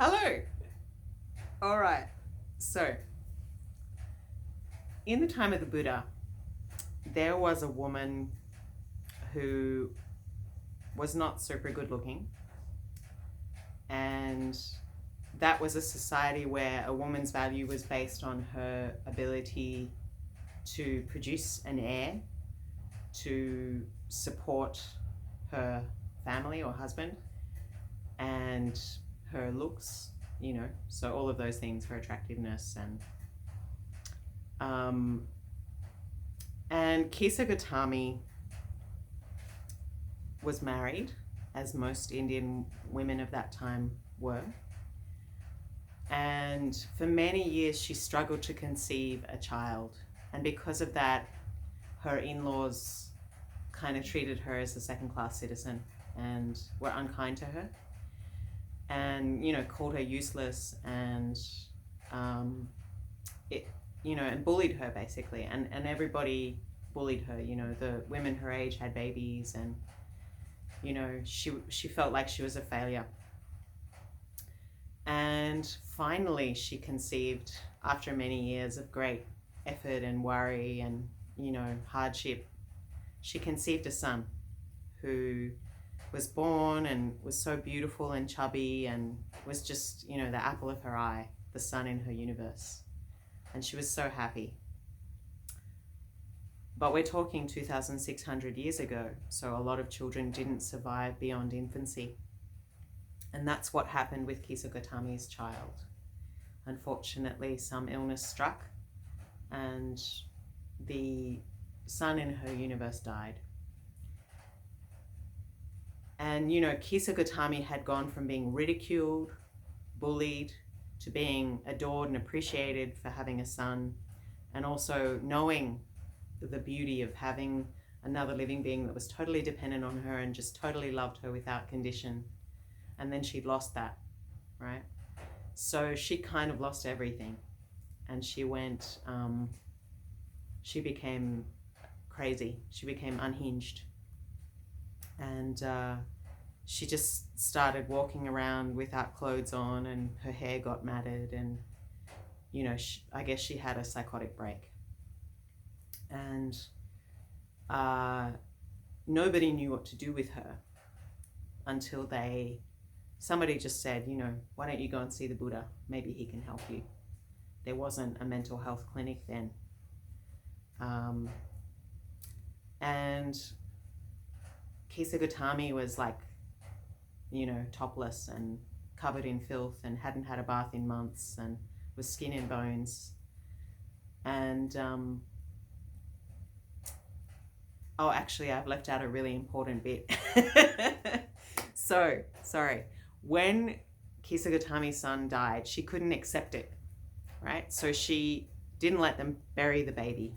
Hello. All right. So, in the time of the Buddha, there was a woman who was not super good looking, and that was a society where a woman's value was based on her ability to produce an heir to support her family or husband and her looks, so all of those things, her attractiveness um, and Kisa Gautami was married, as most Indian women of that time were. And for many years, she struggled to conceive a child. And because of that, her in laws kind of treated her as a second class citizen and were unkind to her and, called her useless and, it, and bullied her basically. And everybody bullied her. The women her age had babies and, she felt like she was a failure. And finally, she conceived after many years of great effort and worry and, hardship. She conceived a son who was born and was so beautiful and chubby and was just, the apple of her eye, the sun in her universe. And she was so happy. But we're talking 2,600 years ago, so a lot of children didn't survive beyond infancy. And that's what happened with Kisa Gautami's child. Unfortunately, some illness struck, and the sun in her universe died. And, Kisa Gautami had gone from being ridiculed, bullied, to being adored and appreciated for having a son, and also knowing the beauty of having another living being that was totally dependent on her and just totally loved her without condition. And then she'd lost that, right? So she kind of lost everything. And she became crazy. She became unhinged. And she just started walking around without clothes on, and her hair got matted. And, I guess she had a psychotic break. And nobody knew what to do with her until somebody just said, why don't you go and see the Buddha? Maybe he can help you. There wasn't a mental health clinic then. And Kisa Gautami was like, topless and covered in filth and hadn't had a bath in months and was skin and bones. And, actually, I've left out a really important bit. So, sorry. When Kisa Gautami's son died, she couldn't accept it, right? So she didn't let them bury the baby.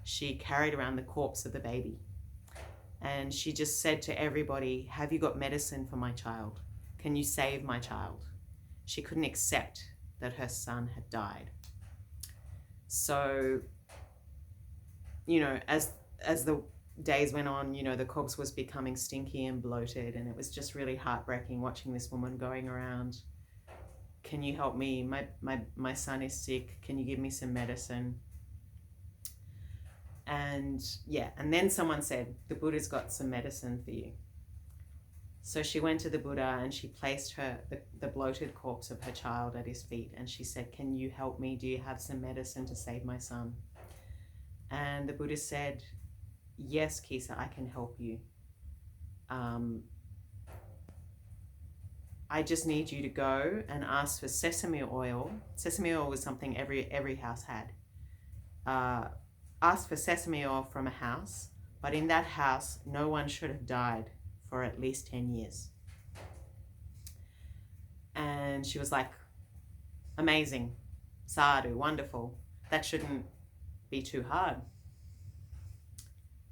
She carried around the corpse of the baby. And she just said to everybody, have you got medicine for my child? Can you save my child? She couldn't accept that her son had died. So, as the days went on, the corpse was becoming stinky and bloated, and it was just really heartbreaking watching this woman going around. Can you help me? My son is sick. Can you give me some medicine? And then someone said, the Buddha's got some medicine for you. So she went to the Buddha and she placed the bloated corpse of her child at his feet, and she said, can you help me? Do you have some medicine to save my son? And the Buddha said, yes, Kisa, I can help you. I just need you to go and ask for sesame oil. Sesame oil was something every house had. Ask for sesame oil from a house, but in that house, no one should have died for at least 10 years. And she was like, amazing, sadhu, wonderful. That shouldn't be too hard.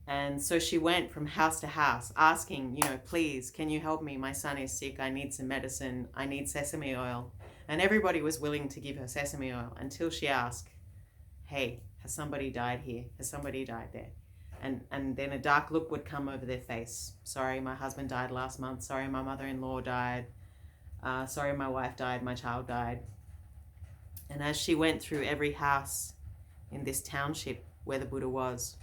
And so she went from house to house asking, please, can you help me? My son is sick. I need some medicine. I need sesame oil. And everybody was willing to give her sesame oil until she asked, hey, has somebody died here? Has somebody died there? And then a dark look would come over their face. Sorry, my husband died last month. Sorry, my mother-in-law died. Sorry, my wife died, my child died. And as she went through every house in this township where the Buddha was,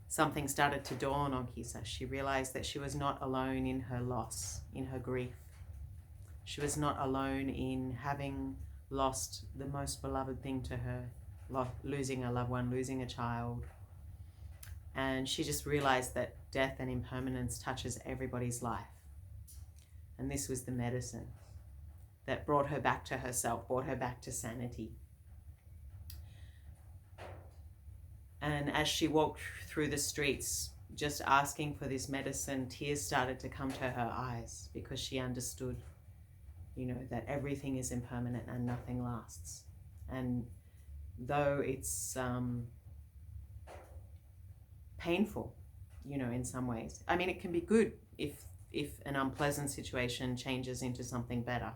something started to dawn on Kisa. She realized that she was not alone in her loss, in her grief. She was not alone in having lost the most beloved thing to her, losing a loved one, losing a child. And she just realized that death and impermanence touches everybody's life. And this was the medicine that brought her back to herself, brought her back to sanity. And as she walked through the streets, just asking for this medicine, tears started to come to her eyes because she understood, that everything is impermanent and nothing lasts. And though it's painful, in some ways. I mean, it can be good if an unpleasant situation changes into something better.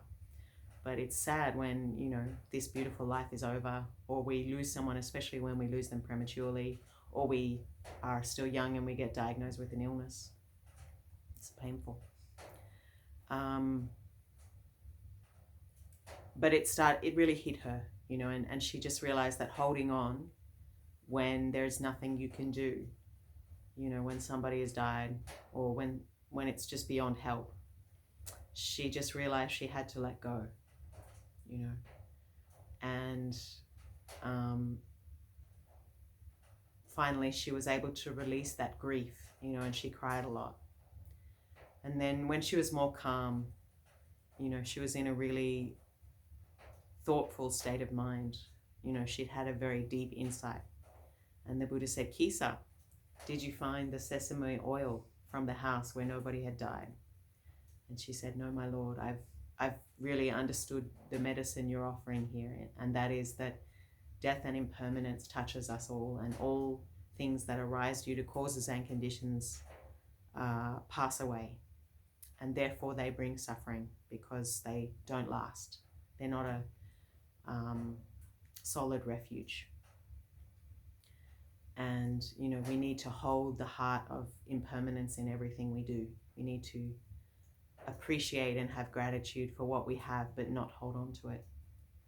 But it's sad when, this beautiful life is over, or we lose someone, especially when we lose them prematurely, or we are still young and we get diagnosed with an illness. It's painful. But it really hit her, and she just realized that holding on when there's nothing you can do, when somebody has died, or when it's just beyond help, she just realized she had to let go. And finally she was able to release that grief, and she cried a lot. And then when she was more calm, she was in a really thoughtful state of mind. She'd had a very deep insight. And the Buddha said, Kisa, did you find the sesame oil from the house where nobody had died? And she said, no, my Lord, I've really understood the medicine you're offering here, and that is that death and impermanence touches us all, and all things that arise due to causes and conditions pass away, and therefore they bring suffering because they don't last. They're not a solid refuge. And, we need to hold the heart of impermanence in everything we do. We need to appreciate and have gratitude for what we have, but not hold on to it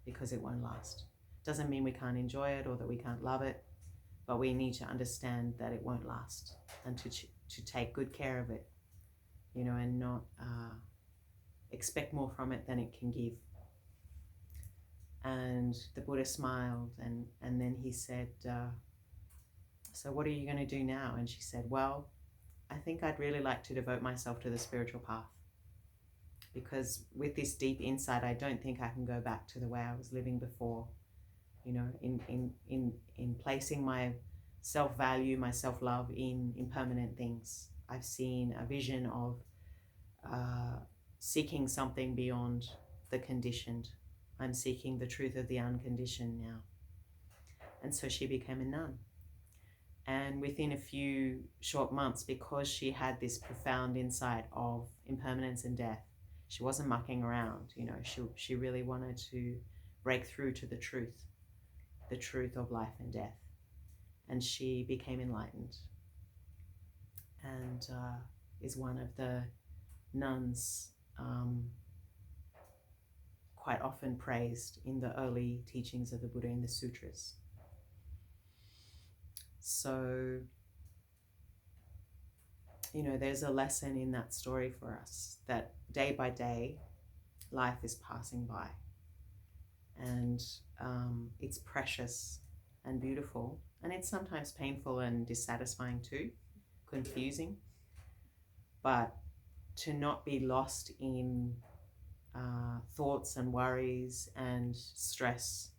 because it won't last. Doesn't mean we can't enjoy it or that we can't love it, but we need to understand that it won't last, and to take good care of it, and not expect more from it than it can give. And the Buddha smiled, and then he said, so what are you going to do now? And she said, well, I think I'd really like to devote myself to the spiritual path, because with this deep insight, I don't think I can go back to the way I was living before, in placing my self-value, my self-love in impermanent things. I've seen a vision of seeking something beyond the conditioned. I'm seeking the truth of the unconditioned now. And so she became a nun. And within a few short months, because she had this profound insight of impermanence and death, she wasn't mucking around, she really wanted to break through to the truth of life and death. And she became enlightened, and is one of the nuns quite often praised in the early teachings of the Buddha in the sutras. So, there's a lesson in that story for us, that day by day, life is passing by. And it's precious and beautiful. And it's sometimes painful and dissatisfying too, confusing. But to not be lost in thoughts and worries and stress,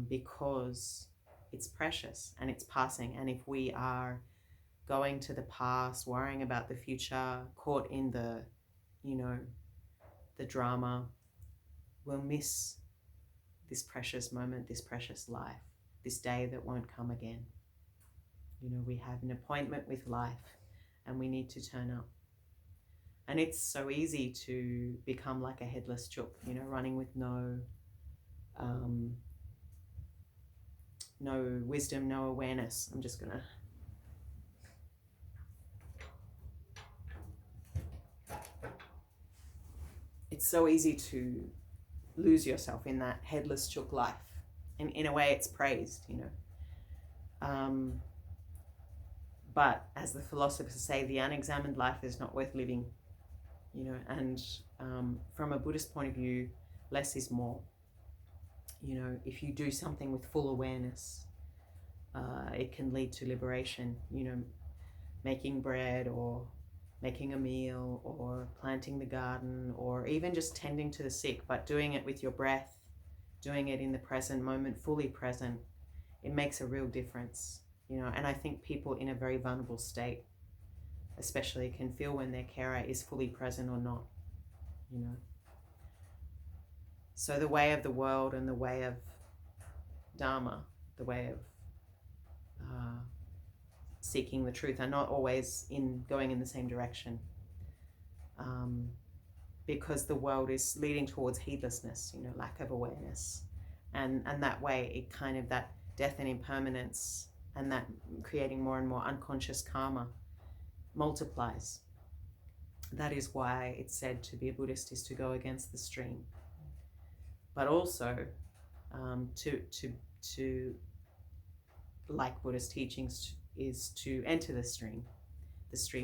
because it's precious and it's passing. And if we are going to the past, worrying about the future, caught in the drama, we'll miss this precious moment, this precious life, this day that won't come again. We have an appointment with life, and we need to turn up. And it's so easy to become like a headless chook, running with no wisdom, no awareness. I'm just gonna it's so easy to lose yourself in that headless chook life. And in a way, it's praised, But as the philosophers say, the unexamined life is not worth living, and from a Buddhist point of view, less is more. If you do something with full awareness, it can lead to liberation, making bread or making a meal or planting the garden or even just tending to the sick, but doing it with your breath, doing it in the present moment, fully present, it makes a real difference, and I think people in a very vulnerable state especially can feel when their carer is fully present or not, So the way of the world and the way of Dharma, the way of seeking the truth, are not always going in the same direction, because the world is leading towards heedlessness, lack of awareness, and that way it kind of, that death and impermanence and that creating more and more unconscious karma multiplies. That is why it's said to be a Buddhist is to go against the stream, but also to like Buddhist teachings is to enter the stream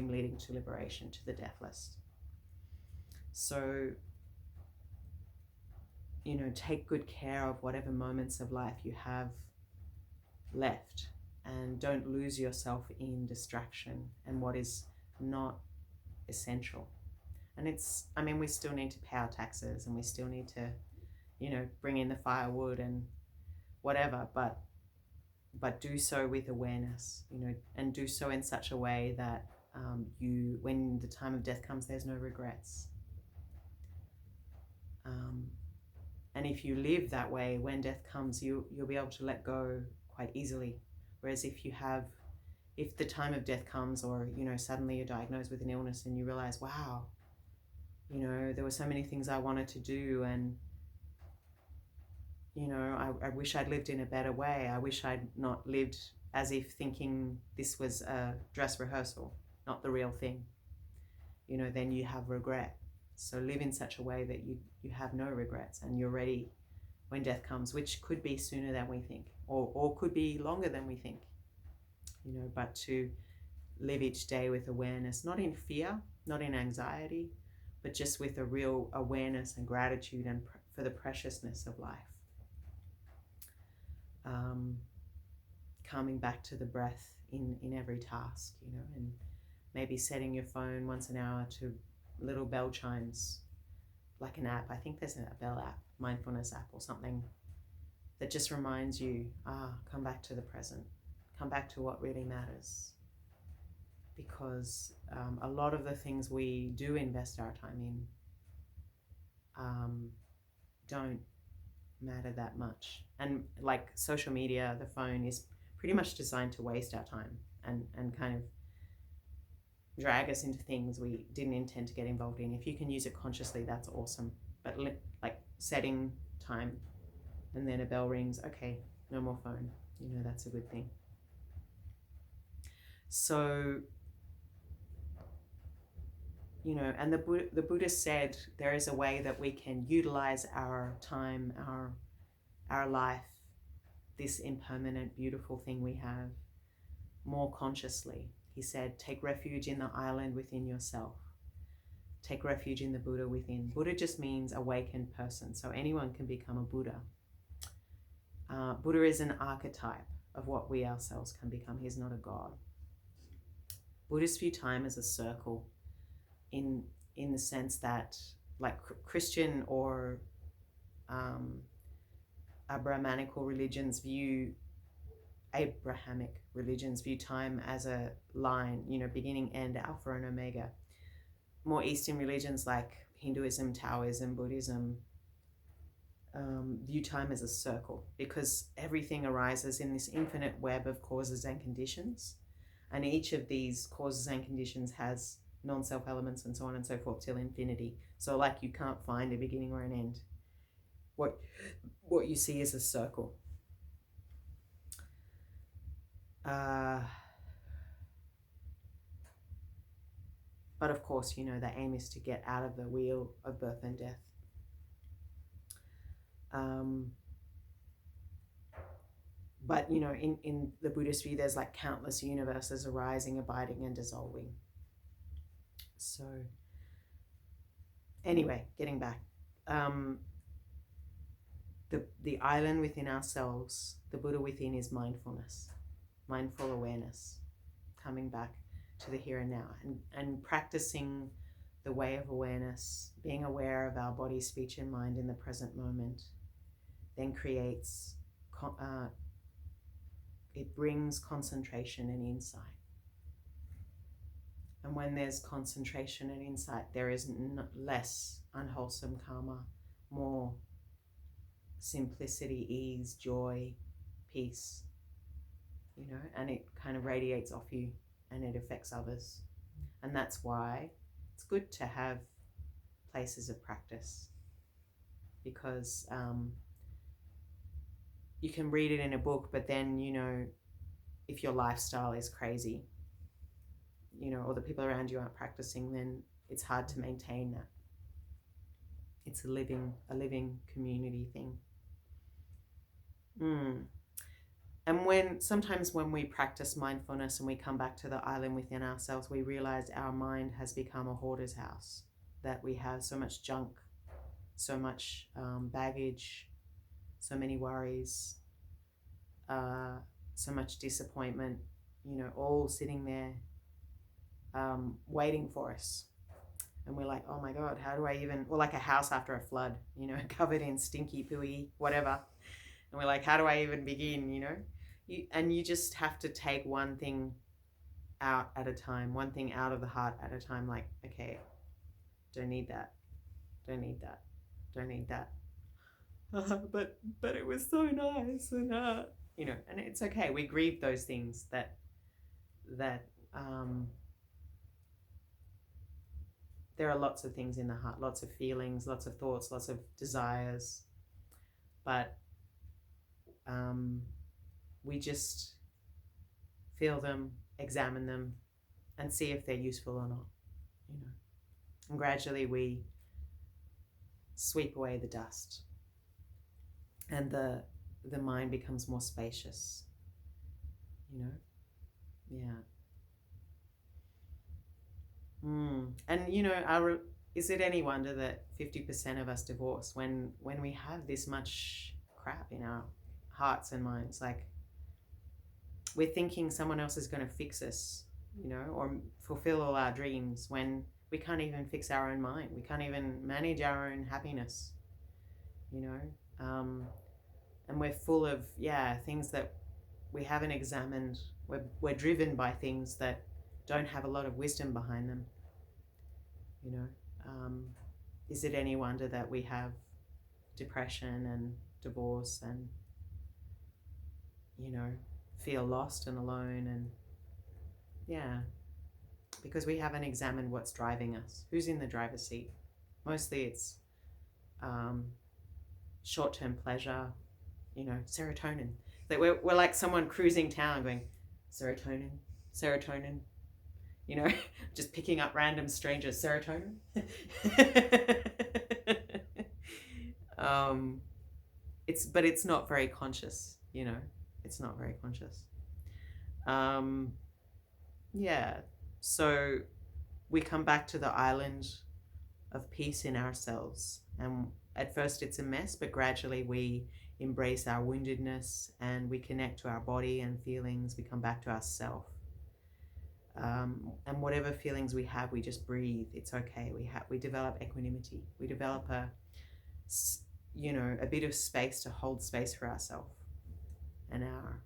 leading to liberation, to the deathless. So, take good care of whatever moments of life you have left, and don't lose yourself in distraction and what is not essential. And we still need to pay our taxes, and we still need to, bring in the firewood and whatever, but do so with awareness, and do so in such a way that when the time of death comes, there's no regrets. And if you live that way, when death comes, you'll be able to let go quite easily. Whereas if the time of death comes, or, suddenly you're diagnosed with an illness and you realize, wow, there were so many things I wanted to do, and, I wish I'd lived in a better way. I wish I'd not lived as if thinking this was a dress rehearsal, not the real thing. Then you have regret. So live in such a way that you have no regrets, and you're ready when death comes, which could be sooner than we think, or could be longer than we think, but to live each day with awareness, not in fear, not in anxiety, but just with a real awareness and gratitude and for the preciousness of life. Coming back to the breath in every task, and maybe setting your phone once an hour to little bell chimes, like an app. I think there's a bell app, mindfulness app or something, that just reminds you, come back to the present, come back to what really matters. Because a lot of the things we do invest our time in don't matter that much. And like social media, the phone is pretty much designed to waste our time and kind of drag us into things we didn't intend to get involved in. If you can use it consciously, that's awesome. But like setting time, and then a bell rings, okay, no more phone, that's a good thing. So, and the Buddha said there is a way that we can utilize our time, our life, this impermanent, beautiful thing we have, more consciously. He said, take refuge in the island within yourself. Take refuge in the Buddha within. Buddha just means awakened person, so anyone can become a Buddha. Buddha is an archetype of what we ourselves can become. He's not a god. Buddhists view time as a circle, in the sense that, like Christian or Abrahamic religions view time as a line, beginning, end, alpha and omega. More Eastern religions like Hinduism, Taoism, Buddhism view time as a circle, because everything arises in this infinite web of causes and conditions, and each of these causes and conditions has non-self elements and so on and so forth till infinity. So like you can't find a beginning or an end. What you see is a circle. But of course, you know, the aim is to get out of the wheel of birth and death. But, you know, in the Buddhist view, there's like countless universes arising, abiding, and dissolving. So anyway, getting back. The island within ourselves, the Buddha within, is mindfulness, mindful awareness, coming back to the here and now, and practicing the way of awareness, being aware of our body, speech, and mind in the present moment, then creates, it brings concentration and insight. And when there's concentration and insight, there is less unwholesome karma, more simplicity, ease, joy, peace, you know, and it kind of radiates off you and it affects others. And that's why it's good to have places of practice, because you can read it in a book, but then, you know, if your lifestyle is crazy, you know, or the people around you aren't practicing, then it's hard to maintain that. It's a living community thing. And sometimes when we practice mindfulness and we come back to the island within ourselves, we realize our mind has become a hoarder's house, that we have so much junk, so much baggage, so many worries, so much disappointment, you know, all sitting there waiting for us. And we're like, oh my God, how do I even, or like a house after a flood, you know, covered in stinky, pooey, whatever. And we're like, how do I even begin, you know? You just have to take one thing out at a time, one thing out of the heart at a time. Like, okay, don't need that, don't need that, don't need that. But it was so nice, and you know, and it's okay. We grieve those things that there are lots of things in the heart, lots of feelings, lots of thoughts, lots of desires, but we just feel them, examine them, and see if they're useful or not, you know. And gradually we sweep away the dust, and the mind becomes more spacious, you know. Yeah. And you know, is it any wonder that 50% of us divorce when we have this much crap in our hearts and minds? Like, we're thinking someone else is going to fix us, you know, or fulfill all our dreams, when we can't even fix our own mind. We can't even manage our own happiness, you know. And we're full of things that we haven't examined. We're driven by things that don't have a lot of wisdom behind them, you know. Is it any wonder that we have depression and divorce and, you know, feel lost and alone? And because we haven't examined what's driving us. Who's in the driver's seat? Mostly it's short-term pleasure, you know, serotonin. That we're like someone cruising town going, serotonin, serotonin, you know, just picking up random strangers, serotonin. But it's not very conscious, you know. It's not very conscious. So we come back to the island of peace in ourselves, and at first it's a mess, but gradually we embrace our woundedness and we connect to our body and feelings. We come back to ourself, and whatever feelings we have, we just breathe. It's okay. We develop equanimity. We develop a bit of space to hold space for ourselves and our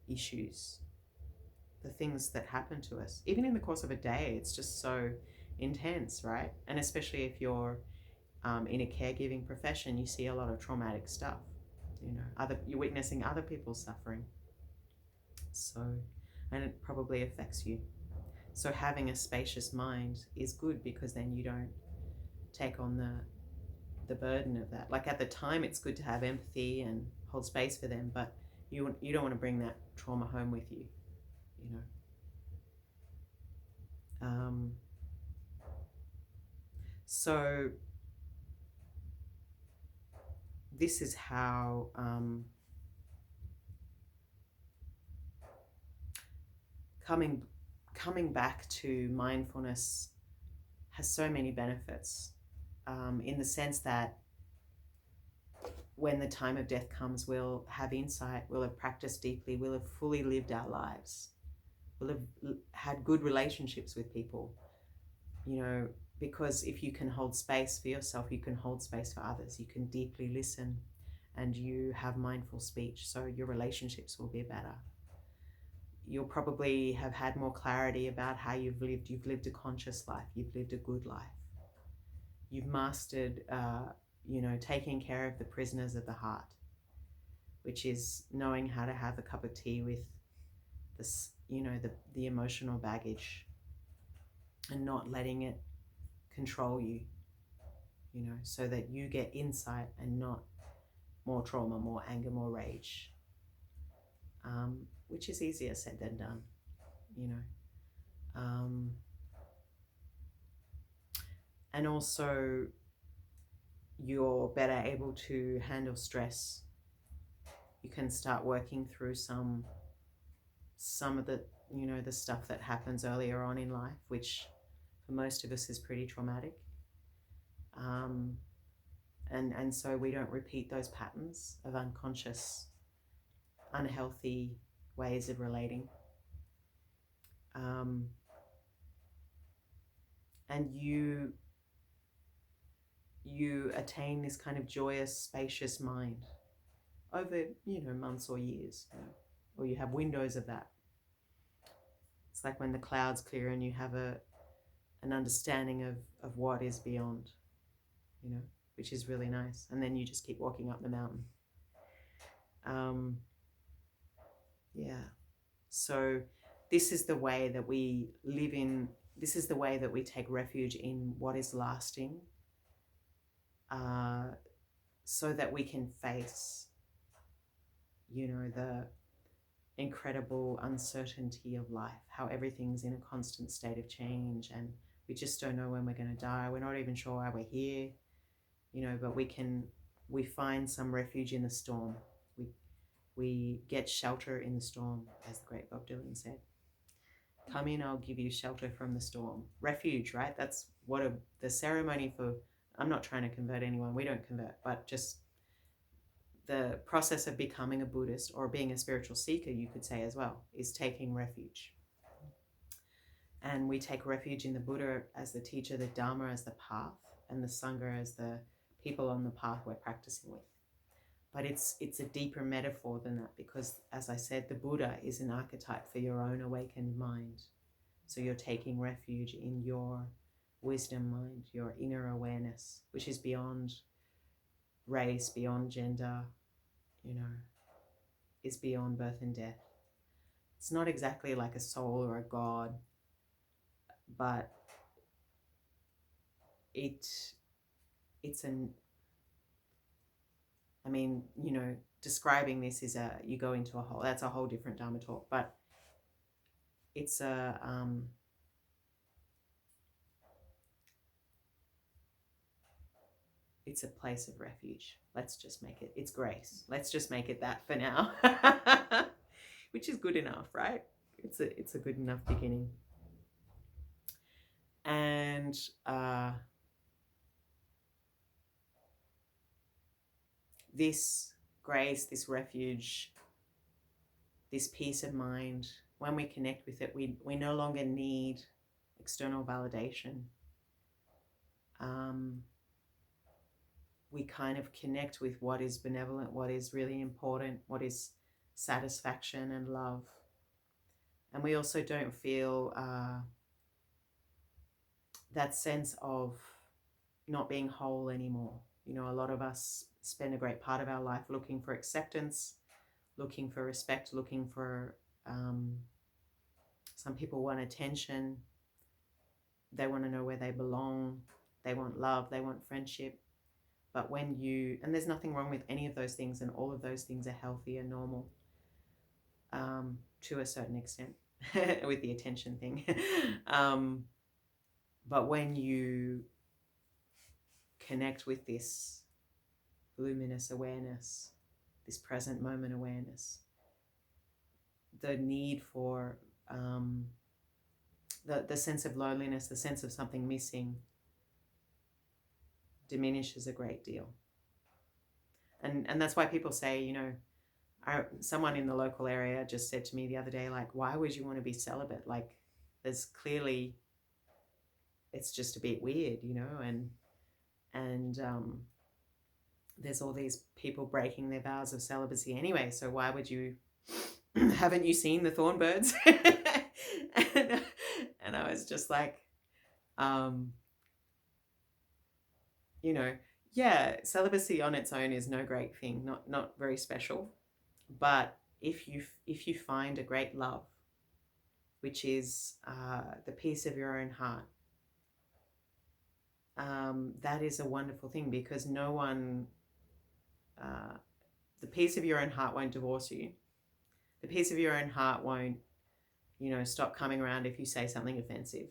issues, the things that happen to us. Even in the course of a day, it's just so intense, right? And especially if you're in a caregiving profession, you see a lot of traumatic stuff, you know, you're witnessing other people's suffering. So, and it probably affects you. So having a spacious mind is good, because then you don't take on the burden of that. Like, at the time, it's good to have empathy and hold space for them, but you don't want to bring that trauma home with you, you know. So this is how coming back to mindfulness has so many benefits, in the sense that when the time of death comes, we'll have insight, we'll have practiced deeply, we'll have fully lived our lives, we'll have had good relationships with people, you know, because if you can hold space for yourself, you can hold space for others, you can deeply listen, and you have mindful speech, so your relationships will be better. You'll probably have had more clarity about how you've lived. You've lived a conscious life, you've lived a good life, you've mastered, taking care of the prisoners of the heart, which is knowing how to have a cup of tea with this, the emotional baggage, and not letting it control you, so that you get insight and not more trauma, more anger, more rage, which is easier said than done, and also you're better able to handle stress. You can start working through some of the the stuff that happens earlier on in life, which for most of us is pretty traumatic, and so we don't repeat those patterns of unconscious, unhealthy ways of relating, and you attain this kind of joyous, spacious mind over months or years, or you have windows of that. It's like when the clouds clear and you have an understanding of what is beyond, which is really nice. And then you just keep walking up the mountain. Yeah. So this is the way that we live in, this is the way that we take refuge in what is lasting, so that we can face, the incredible uncertainty of life, how everything's in a constant state of change, and we just don't know when we're going to die. We're not even sure why we're here, but we find some refuge in the storm. We get shelter in the storm, as the great Bob Dylan said. Come in, I'll give you shelter from the storm. Refuge, right? That's what the ceremony for, I'm not trying to convert anyone, we don't convert, but just the process of becoming a Buddhist, or being a spiritual seeker, you could say as well, is taking refuge. And we take refuge in the Buddha as the teacher, the Dharma as the path, and the Sangha as the people on the path we're practicing with. But it's a deeper metaphor than that, because, as I said, the Buddha is an archetype for your own awakened mind. So you're taking refuge in your wisdom mind, your inner awareness, which is beyond race, beyond gender, is beyond birth and death. It's not exactly like a soul or a god, but it's an, I mean, describing this is you go into that's a whole different Dharma talk, but it's it's a place of refuge. Let's just make it, it's grace. Let's just make it that for now, which is good enough, right? It's a good enough beginning. And this grace, this refuge, this peace of mind, when we connect with it, we no longer need external validation. We kind of connect with what is benevolent, what is really important, what is satisfaction and love. And we also don't feel that sense of not being whole anymore. A lot of us spend a great part of our life looking for acceptance, looking for respect, looking for, some people want attention, they want to know where they belong, they want love, they want friendship. But when and there's nothing wrong with any of those things, and all of those things are healthy and normal, to a certain extent, with the attention thing. But when you connect with this luminous awareness, this present moment awareness, the need for the sense of loneliness, the sense of something missing, diminishes a great deal. And that's why people say, you know, someone in the local area just said to me the other day, like, why would you want to be celibate? Like, there's clearly, it's just a bit weird, you know, and there's all these people breaking their vows of celibacy anyway, so why would you? Haven't you seen the Thornbirds? and I was just like, you know, yeah, celibacy on its own is no great thing, not very special. But if you find a great love, which is the peace of your own heart, that is a wonderful thing, because no one, the peace of your own heart won't divorce you. The peace of your own heart won't, you know, stop coming around if you say something offensive.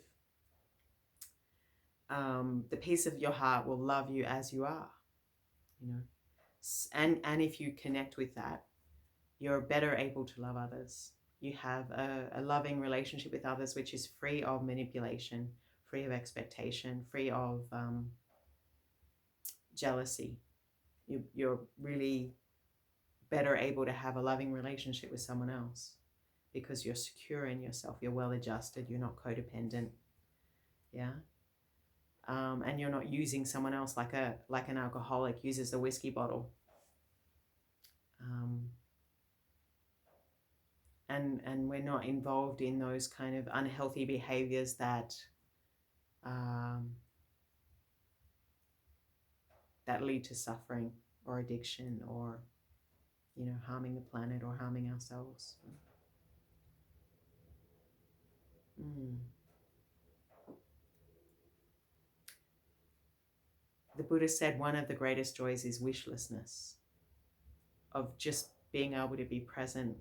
The peace of your heart will love you as you are, you know, and if you connect with that, you're better able to love others. You have a loving relationship with others, which is free of manipulation, free of expectation, free of jealousy. You're really better able to have a loving relationship with someone else because you're secure in yourself, you're well adjusted, you're not codependent, yeah. And you're not using someone else like an alcoholic uses a whiskey bottle. And we're not involved in those kind of unhealthy behaviors that that lead to suffering or addiction, or, you know, harming the planet or harming ourselves. The Buddha said one of the greatest joys is wishlessness, of just being able to be present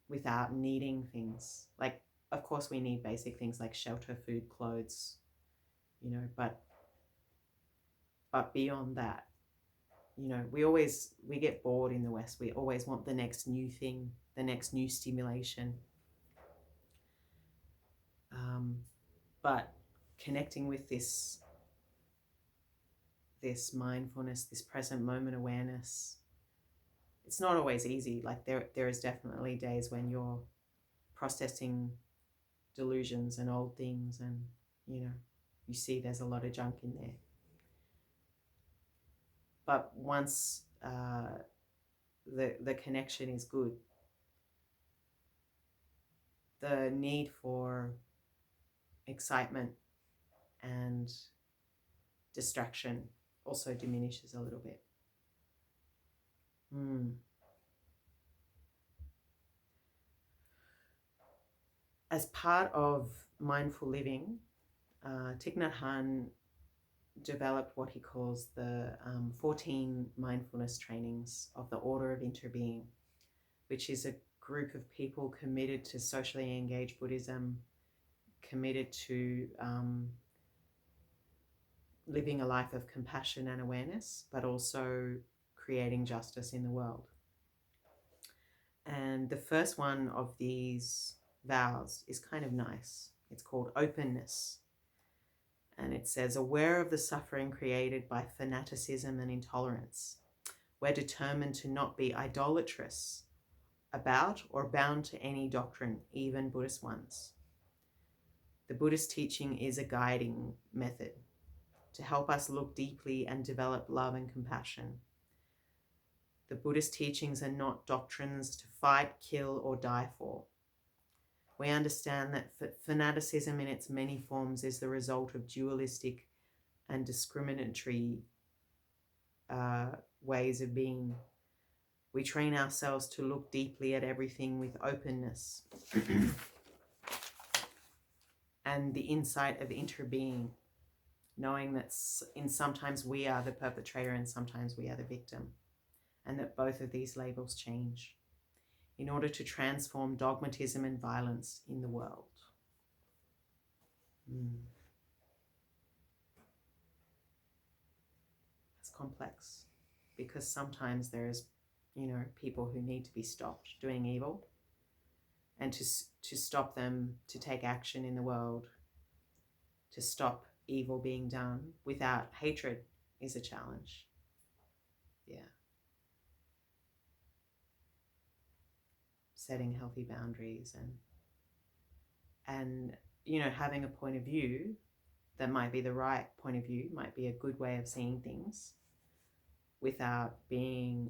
without needing things. Like, of course we need basic things like shelter, food, clothes, you know, but beyond that, you know, we get bored in the West. We always want the next new thing, the next new stimulation. But connecting with this mindfulness, this present moment awareness, it's not always easy. Like, there is definitely days when you're processing delusions and old things, and, you know, you see there's a lot of junk in there. But once the connection is good, the need for excitement and distraction also diminishes a little bit. As part of mindful living, Thich Nhat Hanh developed what he calls the 14 mindfulness trainings of the Order of Interbeing, which is a group of people committed to socially engaged Buddhism, committed to living a life of compassion and awareness, but also creating justice in the world. And the first one of these vows is kind of nice. It's called openness. And it says, aware of the suffering created by fanaticism and intolerance, we're determined to not be idolatrous about or bound to any doctrine, even Buddhist ones. The Buddhist teaching is a guiding method to help us look deeply and develop love and compassion. The Buddhist teachings are not doctrines to fight, kill, or die for. We understand that fanaticism in its many forms is the result of dualistic and discriminatory ways of being. We train ourselves to look deeply at everything with openness and the insight of interbeing, knowing that sometimes we are the perpetrator and sometimes we are the victim, and that both of these labels change in order to transform dogmatism and violence in the world. complex, because sometimes there's, people who need to be stopped doing evil, and to stop them to take action in the world, to stop evil being done without hatred is a challenge. Yeah. Setting healthy boundaries and having a point of view that might be the right point of view, might be a good way of seeing things without being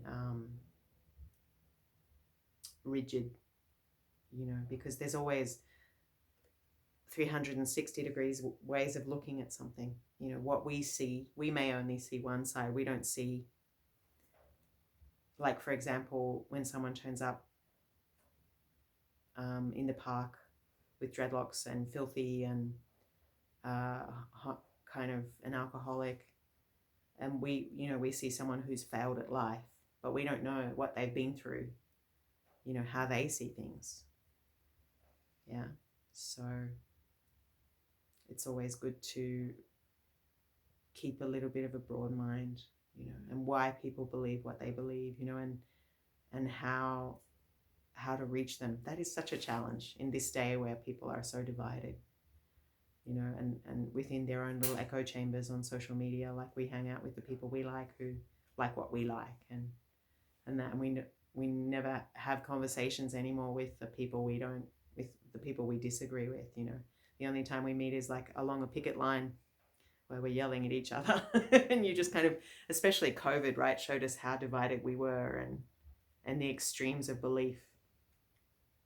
rigid, because there's always 360 degrees ways of looking at something. What we see, we may only see one side. We don't see, like, for example, when someone turns up in the park with dreadlocks and filthy and kind of an alcoholic, and we see someone who's failed at life, but we don't know what they've been through, how they see things. Yeah. So it's always good to keep a little bit of a broad mind, and why people believe what they believe, and how to reach them. That is such a challenge in this day where people are so divided, and within their own little echo chambers on social media. Like, we hang out with the people we like, who like what we like, and we never have conversations anymore with the people with the people we disagree with. The only time we meet is like along a picket line where we're yelling at each other. And you just kind of, especially COVID, right, showed us how divided we were, and the extremes of belief,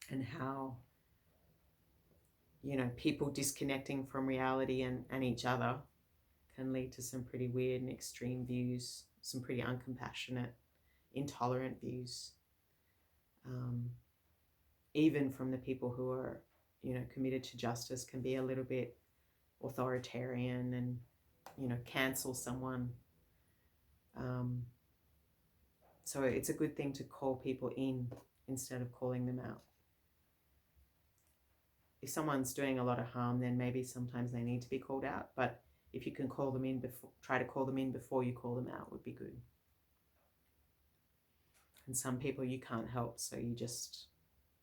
and how people disconnecting from reality and each other can lead to some pretty weird and extreme views, some pretty uncompassionate, intolerant views, even from the people who are committed to justice, can be a little bit authoritarian and cancel someone. So it's a good thing to call people in instead of calling them out. If someone's doing a lot of harm, then maybe sometimes they need to be called out. But if you can call them in try to call them in before you call them out, would be good. And some people you can't help, so you just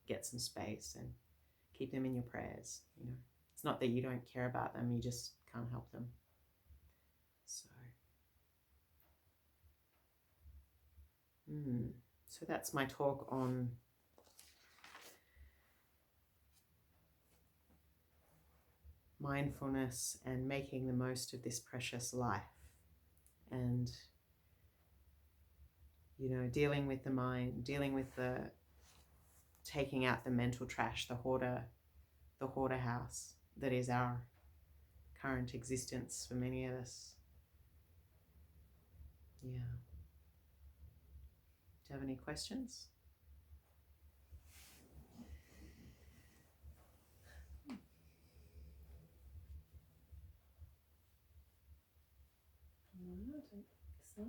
get some space and keep them in your prayers. It's not that you don't care about them, you just can't help them. So that's my talk on mindfulness and making the most of this precious life, and dealing with the mind, dealing with the taking out the mental trash, the hoarder house that is our current existence for many of us. Yeah. Do you have any questions? No, I don't think so.